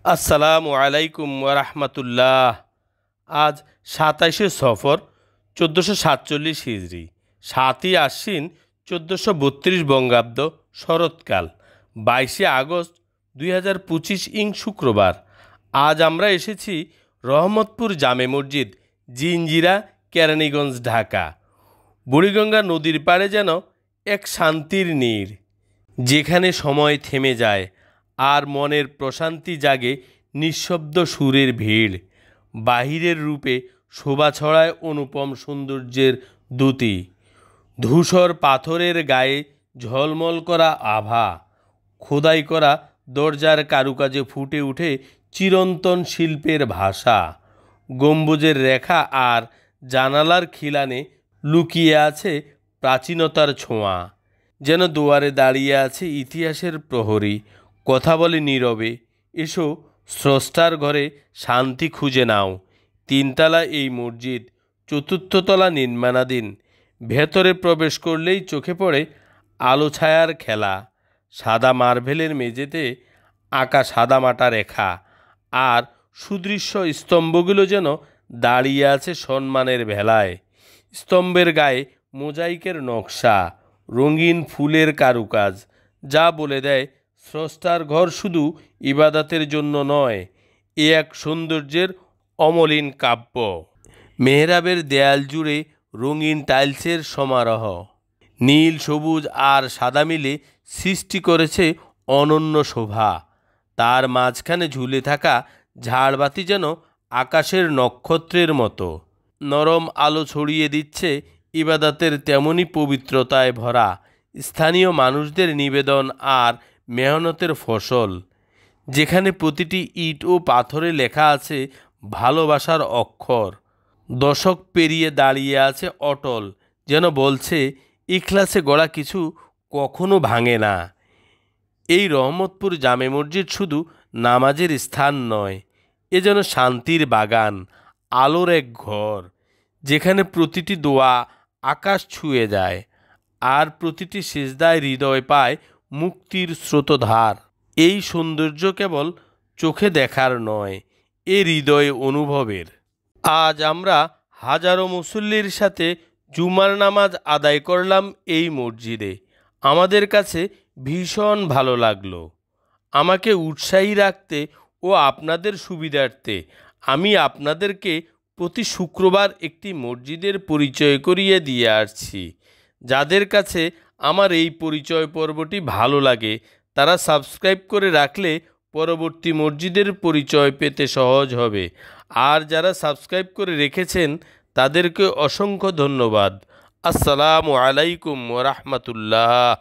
আসসালামু আলাইকুম ওরহমতুল্লাহ। আজ ২৭শে সফর ১৪৪৭ হিজরি, ৭ই আশ্বিন ১৪৩২ বঙ্গাব্দ, শরৎকাল, ২২শে আগস্ট ২০২৫ ইং শুক্রবার। আজ আমরা এসেছি রহমতপুর জামে মসজিদ, জিঞ্জিরা, কেরানীগঞ্জ, ঢাকা। বুড়িগঙ্গা নদীর পাড়ে যেন এক শান্তির নীড়, যেখানে সময় থেমে যায় আর মনের প্রশান্তি জাগে নিঃশব্দ সুরের ভিড়। বাহিরের রূপে শোভা ছড়ায় অনুপম সৌন্দর্যের দ্যুতি। ধূসর পাথরের গায়ে ঝলমল করা আভা, খোদাই করা দরজার কারুকাজে ফুটে ওঠে চিরন্তন শিল্পের ভাষা। গম্বুজের রেখা আর জানালার খিলানে লুকিয়ে আছে প্রাচীনতার ছোঁয়া, যেন দুয়ারে দাঁড়িয়ে আছে ইতিহাসের প্রহরী, কথা বলে নীরবে, এসো স্রষ্টার ঘরে শান্তি খুঁজে নাও। তিনতলা এই মসজিদ, চতুর্থ তলা নির্মাণাধীন। ভেতরে প্রবেশ করলেই চোখে পড়ে আলো ছায়ার খেলা। সাদা মার্বেলের মেঝেতে আঁকা সাদামাটা রেখা, আর সুদৃশ্য স্তম্ভগুলো যেন দাঁড়িয়ে আছে সম্মানের ভেলায়। স্তম্ভের গায়ে মোজাইকের নকশা, রঙিন ফুলের কারুকাজ, যা বলে দেয় স্রষ্টার ঘর শুধু ইবাদতের জন্য নয়, এ এক সৌন্দর্যের অমলিন কাব্য। মেহরাবের দেয়াল জুড়ে রঙিন টাইলসের সমারোহ, নীল, সবুজ আর সাদা মিলে সৃষ্টি করেছে অনন্য শোভা। তার মাঝখানে ঝুলে থাকা ঝাড়বাতি যেন আকাশের নক্ষত্রের মতো নরম আলো ছড়িয়ে দিচ্ছে ইবাদতের তেমনই পবিত্রতায় ভরা। স্থানীয় মানুষদের নিবেদন আর মেহনতের ফসল, যেখানে প্রতিটি ইট ও পাথরে লেখা আছে ভালোবাসার অক্ষর। দশক পেরিয়ে দাঁড়িয়ে আছে অটল, যেন বলছে ইখলাসে গড়া কিছু কখনো ভাঙে না। এই রহমতপুর জামে মসজিদ শুধু নামাজের স্থান নয়, এ যেন শান্তির বাগান, আলোর এক ঘর, যেখানে প্রতিটি দোয়া আকাশ ছুঁয়ে যায় আর প্রতিটি সিজদায় হৃদয় পায় মুক্তির স্রোতধার। এই সৌন্দর্য কেবল চোখে দেখার নয়, এ হৃদয়ে অনুভবের। আজ আমরা হাজারো মুসল্লির সাথে জুমার নামাজ আদায় করলাম এই মসজিদে। আমাদের কাছে ভীষণ ভালো লাগলো। আমাকে উৎসাহী রাখতে ও আপনাদের সুবিধার্থে আমি আপনাদেরকে প্রতি শুক্রবার একটি মসজিদের পরিচয় করিয়ে দিয়ে আসছি। যাদের কাছে আমার এই পরিচয় পর্বটি ভালো লাগে, তারা সাবস্ক্রাইব করে রাখলে পরবর্তী মসজিদের পরিচয় পেতে সহজ হবে। আর যারা সাবস্ক্রাইব করে রেখেছেন তাদেরকে অসংখ্য ধন্যবাদ। আসসালামু আলাইকুম ওয়া রাহমাতুল্লাহ।